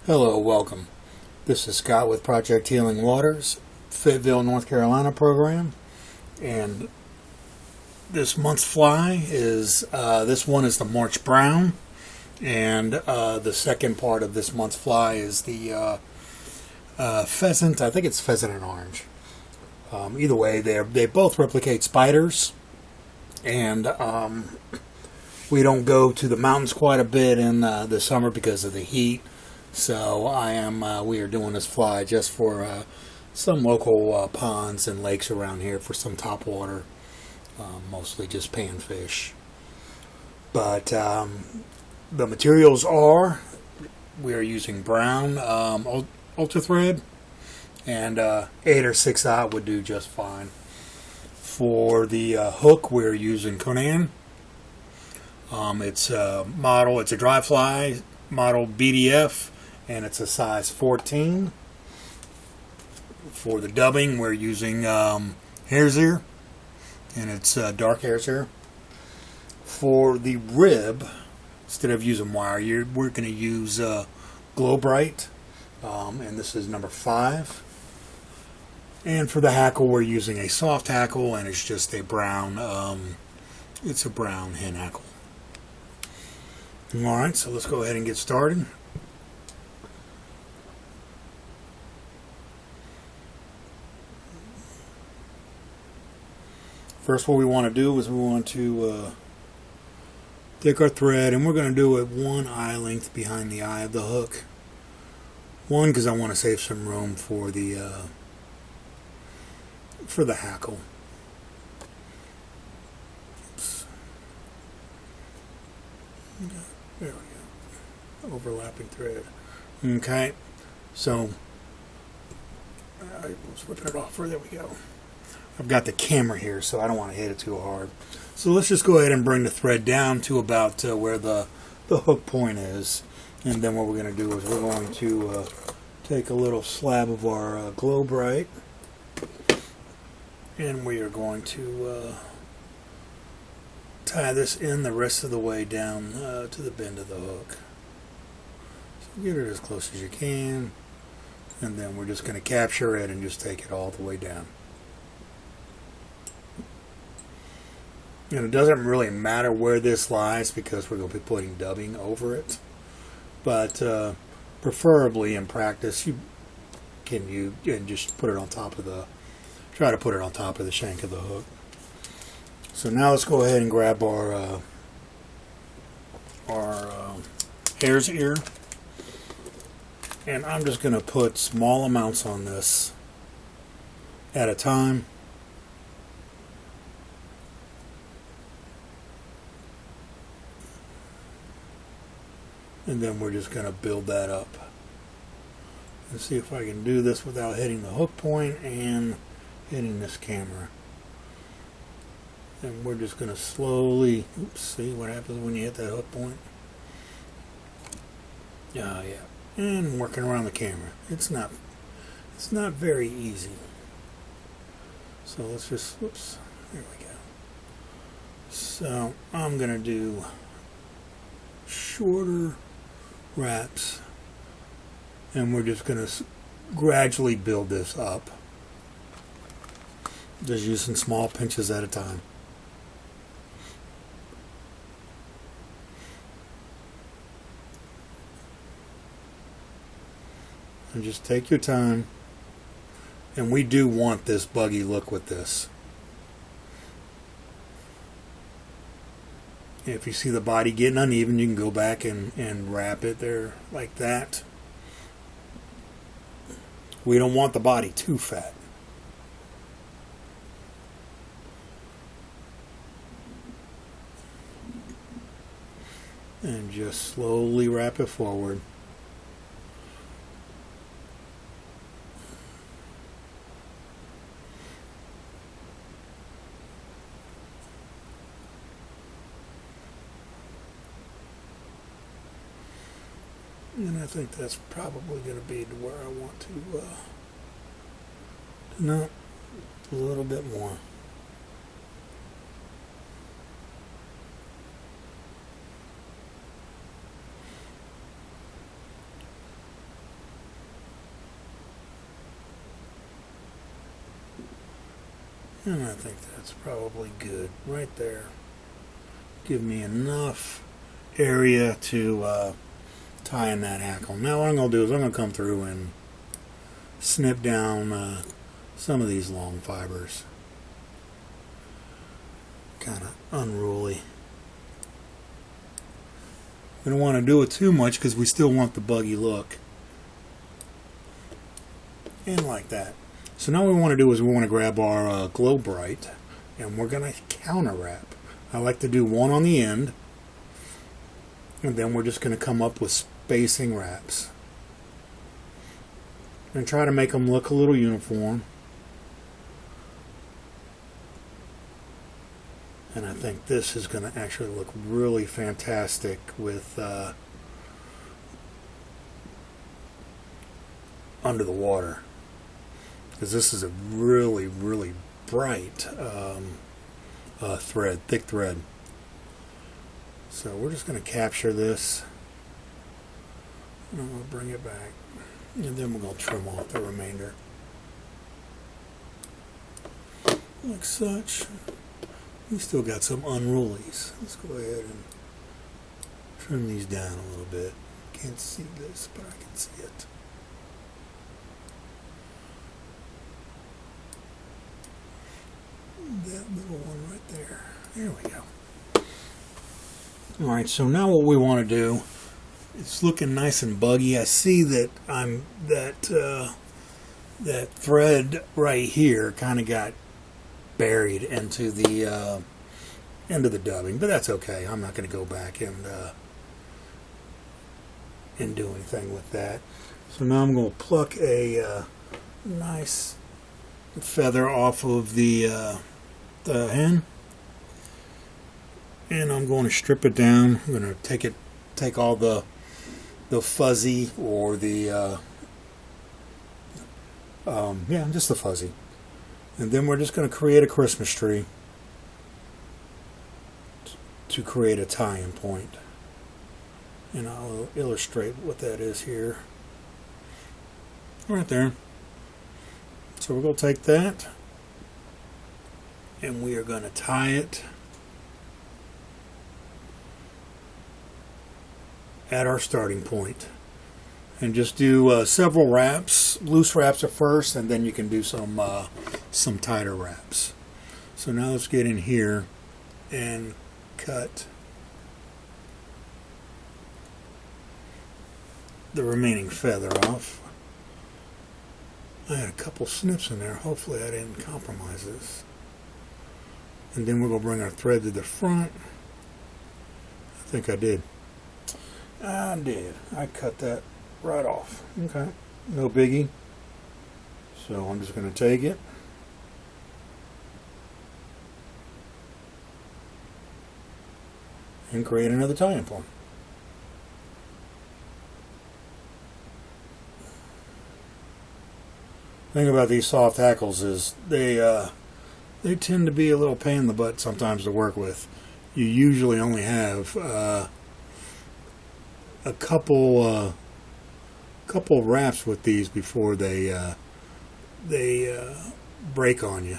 Hello, welcome. This is Scott with Project Healing Waters, Fayetteville, North Carolina program. And this month's fly is, this one is the March Brown. And the second part of this month's fly is the pheasant. I think it's pheasant and orange. Either way, they both replicate spiders. And we don't go to the mountains quite a bit in the summer because of the heat. So we are doing this fly just for some local ponds and lakes around here for some top water, mostly just panfish. But the materials are, we are using brown ultra thread, and 8 or 6/0 would do just fine. For the hook, we're using Conan. It's a dry fly model BDF, and it's a size 14. For the dubbing, we're using hare's ear, and it's dark hare's ear. For the rib, instead of using wire, we're going to use Glow Bright, and this is number 5. And for the hackle, we're using a soft hackle, and it's just a brown, it's a brown hen hackle. Alright, so let's go ahead and get started. First, what we want to do is we want to take our thread, and we're going to do it 1 eye length behind the eye of the hook. One, because I want to save some room for the hackle. Oops. There we go. Overlapping thread. Okay, so I was whipping it off. There we go. I've got the camera here, so I don't want to hit it too hard. So let's just go ahead and bring the thread down to about where the hook point is. And then what we're going to do is we're going to take a little slab of our Glow Bright, and we are going to tie this in the rest of the way down to the bend of the hook. So get it as close as you can, and then we're just going to capture it and just take it all the way down. And it doesn't really matter where this lies because we're going to be putting dubbing over it. But preferably in practice, you just put it on top of try to put it on top of the shank of the hook. So now let's go ahead and grab our hare's ear. And I'm just going to put small amounts on this at a time. And then we're just going to build that up. Let's see if I can do this without hitting the hook point and hitting this camera. And we're just going to slowly, see what happens when you hit that hook point. Yeah. And working around the camera. It's not very easy. So let's just, there we go. So I'm going to do shorter wraps, and we're just going to gradually build this up, just using small pinches at a time. And just take your time, and we do want this buggy look with this. If you see the body getting uneven, you can go back and wrap it there like that. We don't want the body too fat. And just slowly wrap it forward. And I think that's probably going to be to where I want to, no, a little bit more. And I think that's probably good right there. Give me enough area to tie in that hackle. Now what I'm going to do is I'm going to come through and snip down some of these long fibers. Kind of unruly. We don't want to do it too much because we still want the buggy look. And like that. So now what we want to do is we want to grab our Glow Bright and we're going to counter wrap. I like to do one on the end and then we're just going to come up with spacing wraps. And try to make them look a little uniform. And I think this is going to actually look really fantastic with under the water. Because this is a really, really bright thread, thick thread. So we're just going to capture this. And I'm going to bring it back. And then we're going to trim off the remainder. Like such. We still got some unrulies. Let's go ahead and trim these down a little bit. Can't see this, but I can see it. That little one right there. There we go. Alright, so now what we want to do, it's looking nice and buggy. I see that that thread right here kind of got buried into the dubbing, but that's okay. I'm not going to go back and do anything with that. So now I'm going to pluck a nice feather off of the hen, and I'm going to strip it down. I'm going to take all the fuzzy or the yeah, just the fuzzy. And then we're just going to create a Christmas tree to create a tie-in point. And I'll illustrate what that is here. Right there. So we're going to take that and we are going to tie it at our starting point. And just do several wraps, loose wraps at first, and then you can do some tighter wraps. So now let's get in here and cut the remaining feather off. I had a couple snips in there. Hopefully I didn't compromise this. And then we're going to bring our thread to the front. I think I did. I did. I cut that right off. Okay, no biggie. So I'm just going to take it and create another tie-in point. The thing about these soft hackles is they tend to be a little pain in the butt sometimes to work with. You usually only have a couple wraps with these before they break on you.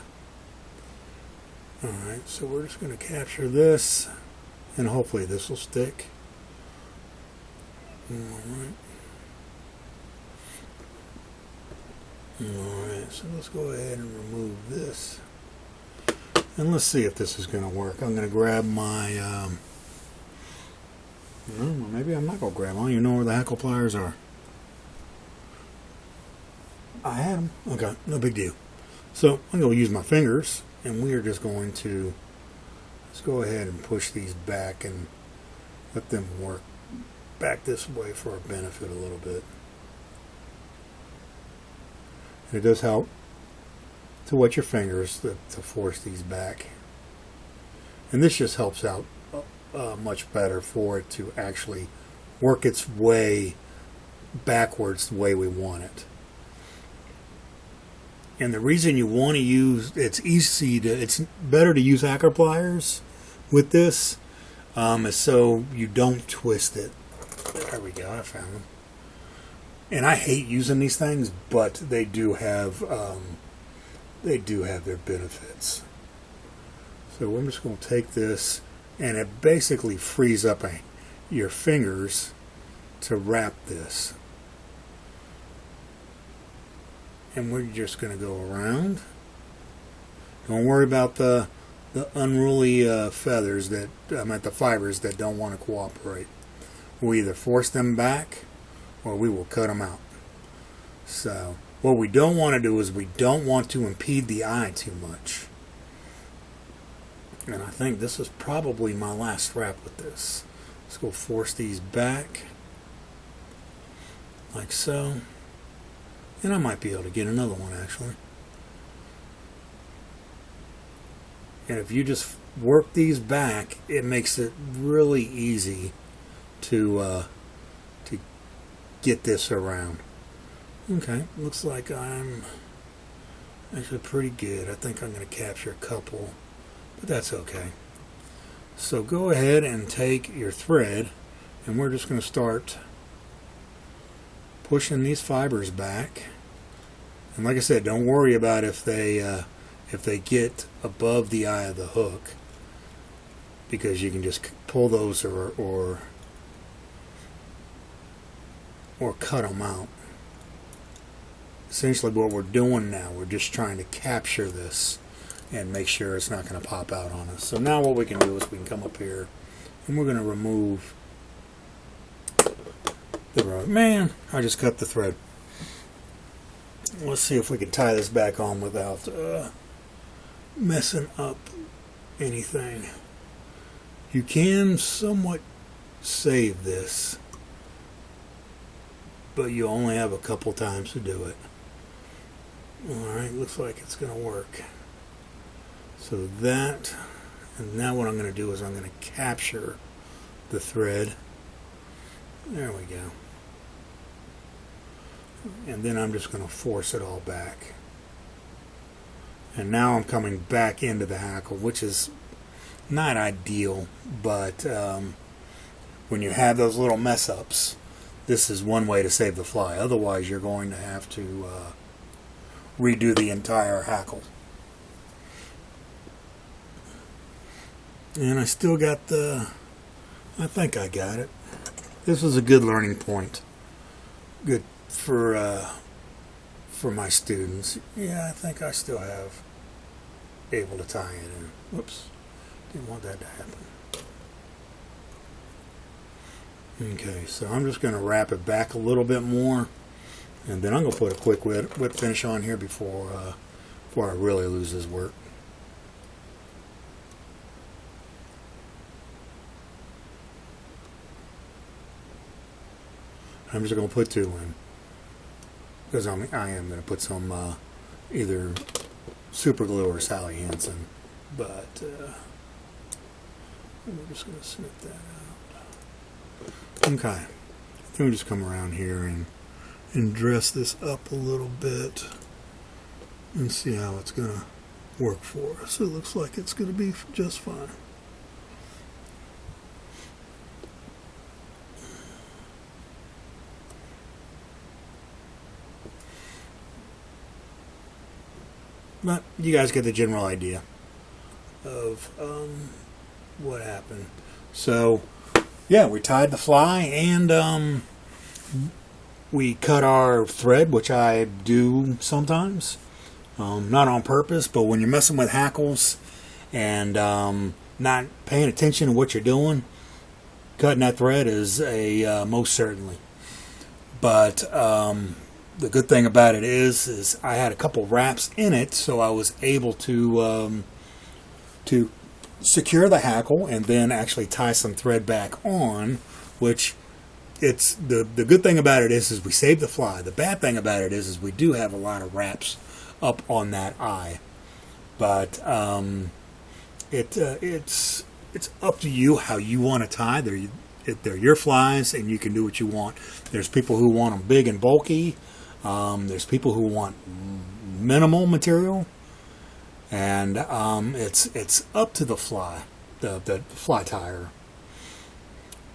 Alright, so we're just going to capture this and hopefully this will stick. Alright. Alright, so let's go ahead and remove this. And let's see if this is going to work. I'm going to grab my maybe I'm not going to grab them. I don't even know where the hackle pliers are. I had them. Okay, no big deal. So I'm going to use my fingers, and we are just going to let's go ahead and push these back and let them work back this way for our benefit a little bit. And it does help to wet your fingers to force these back. And this just helps out much better for it to actually work its way backwards the way we want it. And the reason you want to use, it's better to use hacker pliers with this, is so you don't twist it. There we go, I found them. And I hate using these things, but they do have they do have their benefits. So I'm just going to take this, and it basically frees up your fingers to wrap this. And we're just going to go around. Don't worry about the unruly feathers that, the fibers that don't want to cooperate. We'll either force them back or we will cut them out. So what we don't want to do is we don't want to impede the eye too much. And I think this is probably my last wrap with this. Let's go force these back like so. And I might be able to get another one actually. And if you just work these back, it makes it really easy to get this around. Okay, looks like I'm actually pretty good. I think I'm going to capture a couple, but that's okay. So go ahead and take your thread, and we're just going to start pushing these fibers back. And like I said, don't worry about if they get above the eye of the hook, because you can just pull those or cut them out. Essentially what we're doing now, we're just trying to capture this and make sure it's not going to pop out on us. So now what we can do is we can come up here and we're going to remove the rug. Man, I just cut the thread. Let's see if we can tie this back on without messing up anything. You can somewhat save this, but you only have a couple times to do it. Alright, looks like it's going to work. So that, and now what I'm going to do is I'm going to capture the thread. There we go. And then I'm just going to force it all back. And now I'm coming back into the hackle, which is not ideal, but when you have those little mess ups, this is one way to save the fly. Otherwise, you're going to have to redo the entire hackle. And I still got I think I got it. This was a good learning point. Good for my students. Yeah, I think I still have able to tie it in. Whoops. Didn't want that to happen. Okay, so I'm just going to wrap it back a little bit more, and then I'm going to put a quick whip finish on here before I really lose this work. I'm just going to put two in, because I am going to put some either super glue or Sally Hansen, but we're just going to snip that out. Okay, then we just come around here and dress this up a little bit and see how it's going to work for us. It looks like it's going to be just fine. But you guys get the general idea of what happened. So, yeah, we tied the fly and we cut our thread, which I do sometimes. Not on purpose, but when you're messing with hackles and not paying attention to what you're doing, cutting that thread is a most certainly. But the good thing about it is I had a couple wraps in it, so I was able to secure the hackle and then actually tie some thread back on, which it's the good thing about it is we saved the fly. The bad thing about it is we do have a lot of wraps up on that eye, but it's up to you how you want to tie. They're your flies, and you can do what you want. There's people who want them big and bulky. There's people who want minimal material, and it's up to the fly, the fly tire.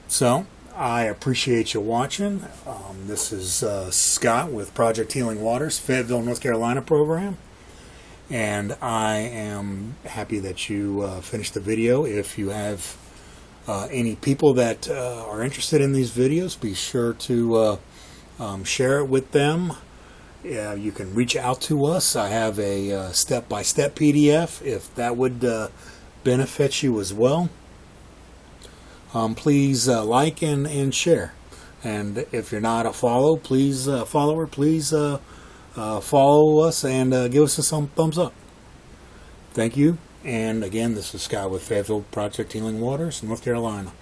So I appreciate you watching. This is Scott with Project Healing Waters, Fayetteville, North Carolina program, And I am happy that you finished the video. If you have any people that are interested in these videos, be sure to share it with them. You can reach out to us. I have a step-by-step PDF if that would benefit you as well. Please like and share. And if you're not a follower, please follow us and give us some thumbs up. Thank you. And again, this is Scott with Fayetteville Project Healing Waters, North Carolina.